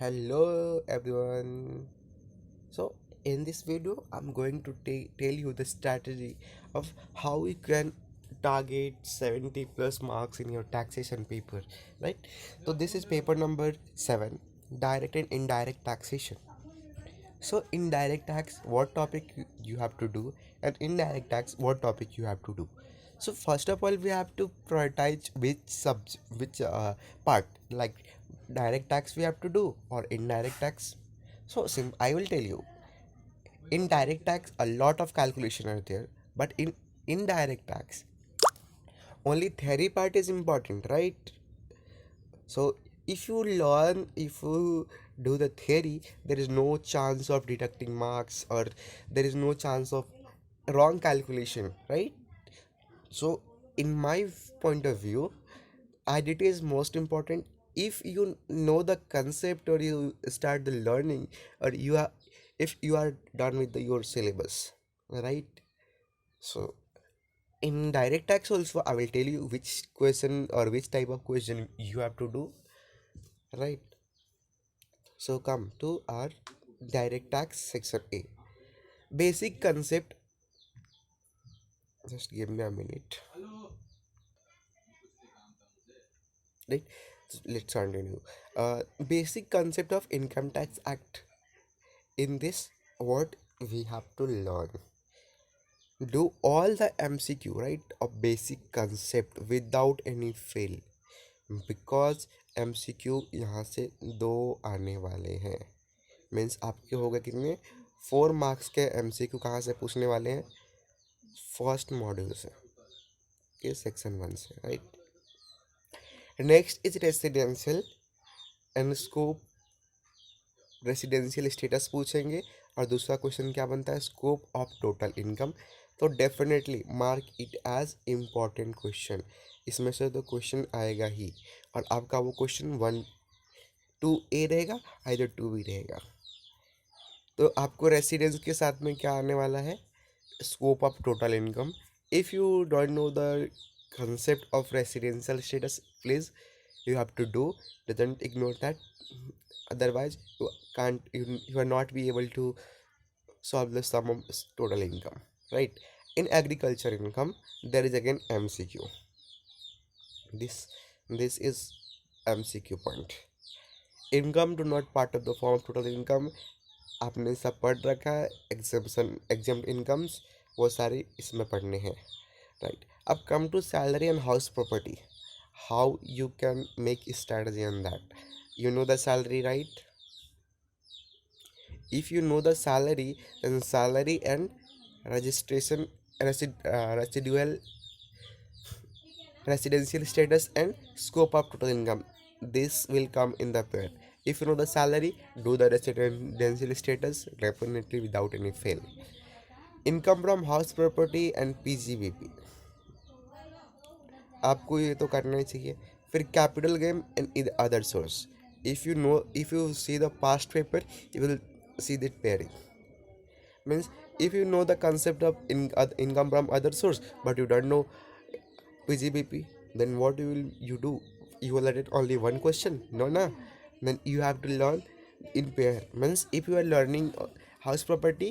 Hello everyone. So in this video I'm going to tell you the strategy of how you can target 70 plus marks in your taxation paper, right? So this is paper number 7, direct and indirect taxation. So indirect tax, what topic you have to do, and indirect tax, what topic you have to do. So first of all, we have to prioritize which part, like direct tax we have to do or indirect tax. So I will tell you, in direct tax a lot of calculation are there, but in indirect tax only theory part is important, right? So if you do the theory, there is no chance of deducting marks, or there is no chance of wrong calculation, right? So in my point of view, IDT is most important. If you know the concept or you start the learning, or you are if you are done with your syllabus, right? So in direct tax also I will tell you which question or which type of question you have to do, right? So come to our direct tax section A. Basic concept. Just give me a minute. Right. Let's continue. Basic concept of Income Tax Act. In this, what we have to learn. Do all the MCQ, right? Of basic concept without any fail. Because MCQ यहाँ से दो आने वाले हैं. Means आपके हो गए कितने 4 मार्क्स के MCQ कहाँ से पूछने वाले हैं? फर्स्ट मॉड्यूल से, के सेक्शन 1 से, right? Next is residential and scope. Residential status पूछेंगे, और दूसरा क्वेश्चन क्या बनता है? Scope of total income. तो definitely mark it as important question. इसमें से तो क्वेश्चन आएगा ही, और आपका वो क्वेश्चन 1 2 A रहेगा, आइदर 2 भी रहेगा. तो आपको रेसिडेंस के साथ में क्या आने वाला है? Scope of total income. If you don't know the concept of residential status, please, you have to do, doesn't ignore that. Otherwise you are not be able to solve the sum of total income, right? In agriculture income, there is again MCQ. This is MCQ point. Income do not part of the form of total income. आपने सब पढ़ रखा है. Exam incomes वो सारे इसमें पढ़ने हैं, right? Up come to salary and house property. How you can make a strategy on that? You know the salary, right? If you know the salary, then salary and registration, residual, residential status, and scope of total income, this will come in the pair. If you know the salary, do the residential status definitely without any fail. Income from house property and PGBP, आपको ये तो करना ही चाहिए. फिर capital gain and other source. If you see the past paper, you will see that pairing. Means if you know the concept of income from other source, but you don't know PGBP, then what you do? You will let it only one question, no na. Then you have to learn in pair. Means if you are learning house property,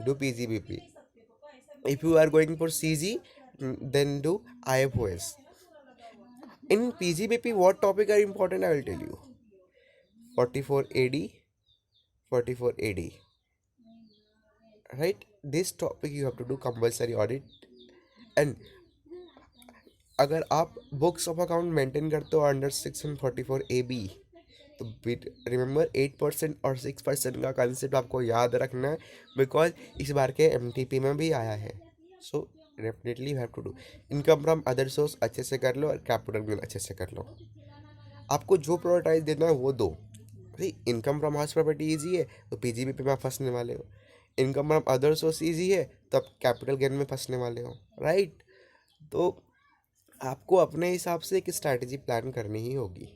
do PGBP. If you are going for CG, then do IFOS. In PGBP, what topic are important? I will tell you. 44 AD, 44 AD. Right? This topic you have to do compulsory audit. And अगर आप books of account maintain करते हो under section 44 AB, तो remember 8% और 6% का concept आपको याद रखना है, बिकॉज इस बार के MTP में भी आया है. So definitely you have to do. Income from other source अच्छे से कर लो, और कैपिटल गेन अच्छे से कर लो. आपको जो प्रायोरिटाइज देना है वो दो. भाई income from house property easy है, तो PGBP में आप फंसने वाले हो. Income from other source easy है, तो आप कैपिटल गेन में फंसने वाले हो, राइट? तो आपको अपने हिसाब से एक स्ट्रैटेजी प्लान करनी ही होगी.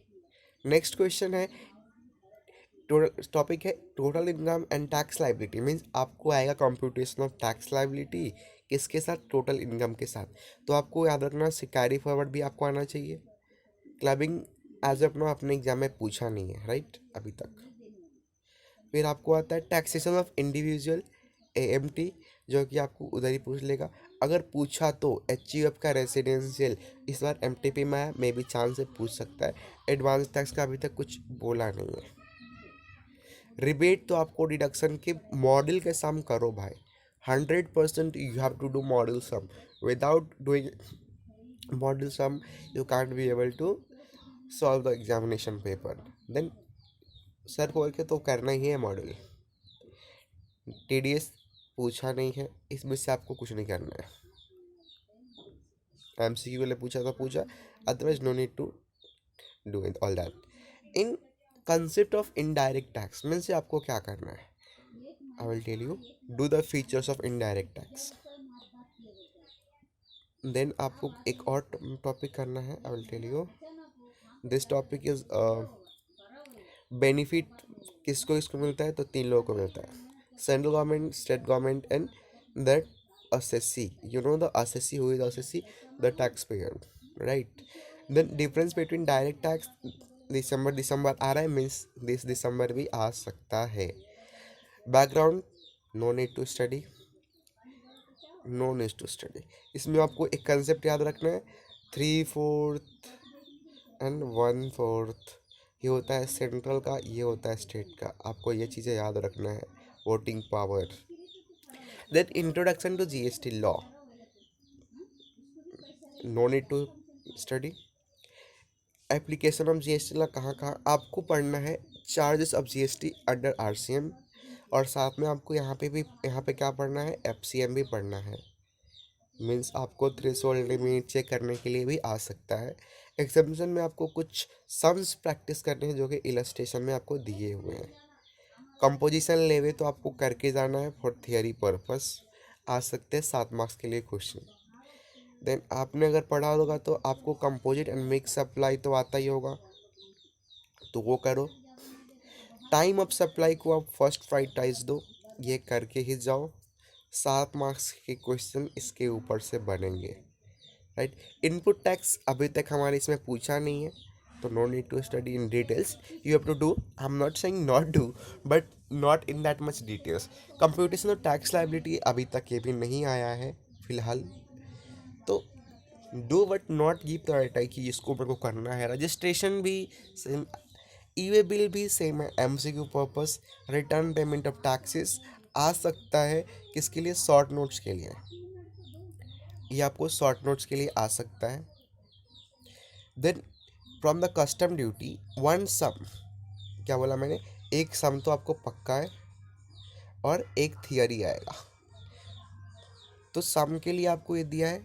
नेक्स्ट क्वेश्चन है, टोटल टॉपिक है total income and tax liability. Means आपको आएगा कंप्यूटेशन ऑफ टैक्स लाइबिलिटी किसके साथ? टोटल इनकम के साथ. तो आपको याद रखना, कैरी फॉरवर्ड भी आपको आना चाहिए. क्लबिंग एज ऑफ नाउ अपने एग्जाम में पूछा नहीं है, राइट, अभी तक. फिर आपको आता है टैक्सेशन ऑफ इंडिविजुअल, AMT, जो कि आपको उधर ही पूछ लेगा। अगर पूछा तो HUF का रेसिडेंशियल इस बार MTP में है, मे बी चांस से पूछ सकता है। एडवांस टैक्स का अभी तक कुछ बोला नहीं है। रिबेट तो आपको डिडक्शन के मॉडल के सम करो भाई, 100% you have to do model sum. Without doing model sum you can't be able to solve the examination paper. Then sir बोल के तो करना ही है मॉडल। TDS पूछा नहीं है, इसमें से आपको कुछ नहीं करना है। MCQ वाले पूछा तो पूछा, otherwise no need to do it all that. In concept of indirect tax mean से आपको क्या करना है, I will tell you. Do the features of indirect tax, then आपको एक और टॉपिक करना है, I will tell you. This topic is benefit किसको किसको मिलता है, तो 3 लोगों को मिलता है, central government, state government and that assessee. You know the assessee, who is assessee? The taxpayer, right? Then difference between direct tax, दिसंबर आ रहा है मीन्स दिस दिसंबर भी आ सकता है। Background, no need to study, no need to study. इसमें आपको एक कंसेप्ट याद रखना है, 3/4 एंड 1/4, ये होता है सेंट्रल का, ये होता है स्टेट का। आपको ये चीज़ें याद रखना है। Voting power, then introduction to GST law, no need to study. Application of GST law कहाँ कहाँ आपको पढ़ना है, charges of GST under RCM, और साथ में आपको यहाँ पे क्या पढ़ना है, FCM भी पढ़ना है। मीन्स आपको थ्रेशोल्ड लिमिट चेक करने के लिए भी आ सकता है। एग्जामिनेशन में आपको कुछ सम्स प्रैक्टिस करने हैं जो कि इलस्ट्रेशन में आपको दिए हुए हैं। कंपोजिशन लेवे तो आपको करके जाना है, फॉर थियरी पर्पस आ सकते हैं 7 मार्क्स के लिए क्वेश्चन। देन आपने अगर पढ़ा होगा तो आपको कंपोजिट एंड मिक्स सप्लाई तो आता ही होगा, तो वो करो। टाइम ऑफ सप्लाई को आप फर्स्ट प्रायोरिटाइज दो, ये करके ही जाओ। 7 मार्क्स के क्वेश्चन इसके ऊपर से बनेंगे, राइट। इनपुट टैक्स अभी तक हमारे इसमें पूछा नहीं है, तो no need to study in details, you have to do, I am not saying not do, but not in that much details. Computation of tax liability अभी तक ये भी नहीं आया है फिलहाल, तो do but not give priority कि इसको मेरे को करना है। रजिस्ट्रेशन भी सेम, ई-वे बिल भी सेम है, MCQ purpose. Return payment of taxes आ सकता है किसके लिए, शॉर्ट नोट्स के लिए, ये आपको शॉर्ट नोट्स के लिए आ सकता है। Then from the custom duty one some, क्या बोला मैंने, एक सम तो आपको पक्का है और एक थियरी आएगा। तो सम के लिए आपको ये दिया है,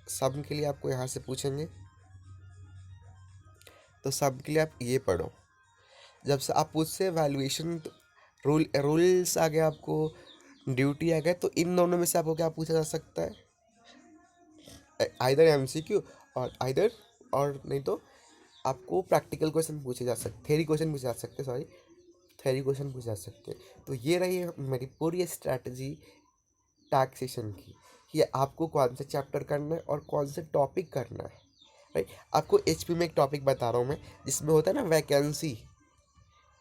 सम के लिए आपको यहाँ से पूछेंगे, तो सम के लिए आप ये पढ़ो। जब से आप उससे वैल्यूएशन रूल्स आ गया, आपको ड्यूटी आ गया, तो इन दोनों में से आपको क्या पूछा जा सकता है, आइदर MCQ और आइदर, और नहीं तो आपको प्रैक्टिकल क्वेश्चन पूछे जा सकते, थ्योरी क्वेश्चन पूछे जा सकते, सॉरी थ्योरी क्वेश्चन पूछे जा सकते। तो ये रही मेरी पूरी स्ट्रैटेजी टैक्सेशन की, कि आपको कौन से चैप्टर करना है और कौन से टॉपिक करना है, राइट। आपको HP में एक टॉपिक बता रहा हूँ मैं, जिसमें होता है ना वैकेंसी,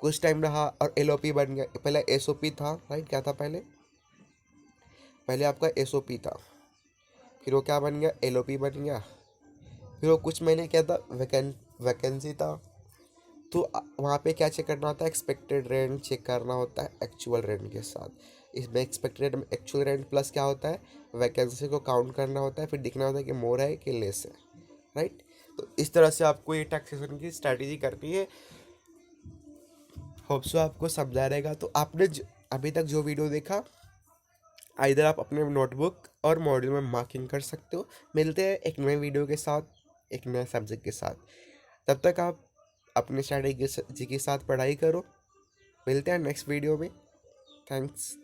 कुछ टाइम रहा और LOP बन गया, पहले SOP था, राइट। क्या था पहले, पहले आपका SOP था, फिर वो क्या बन गया, LOP बन गया, फिर वो कुछ महीने क्या था, वैकेंसी था। तो वहाँ पे क्या चेक करना होता है, एक्सपेक्टेड रेंट चेक करना होता है एक्चुअल रेंट के साथ। इसमें expected rent actual rent plus क्या होता है, वैकेंसी को काउंट करना होता है, फिर दिखना होता है कि मोर है कि लेस है, राइट। तो इस तरह से आपको ये टैक्सेशन की स्ट्रैटेजी करनी है। होप सो आपको समझा रहेगा। तो आपने अभी तक जो वीडियो देखा, इधर आप अपने नोटबुक और मॉड्यूल में मार्किंग कर सकते हो। मिलते हैं एक नए वीडियो के साथ, एक नए सब्जेक्ट के साथ। तब तक आप अपने स्ट्रैटेजी के साथ पढ़ाई करो। मिलते हैं नेक्स्ट वीडियो में। थैंक्स।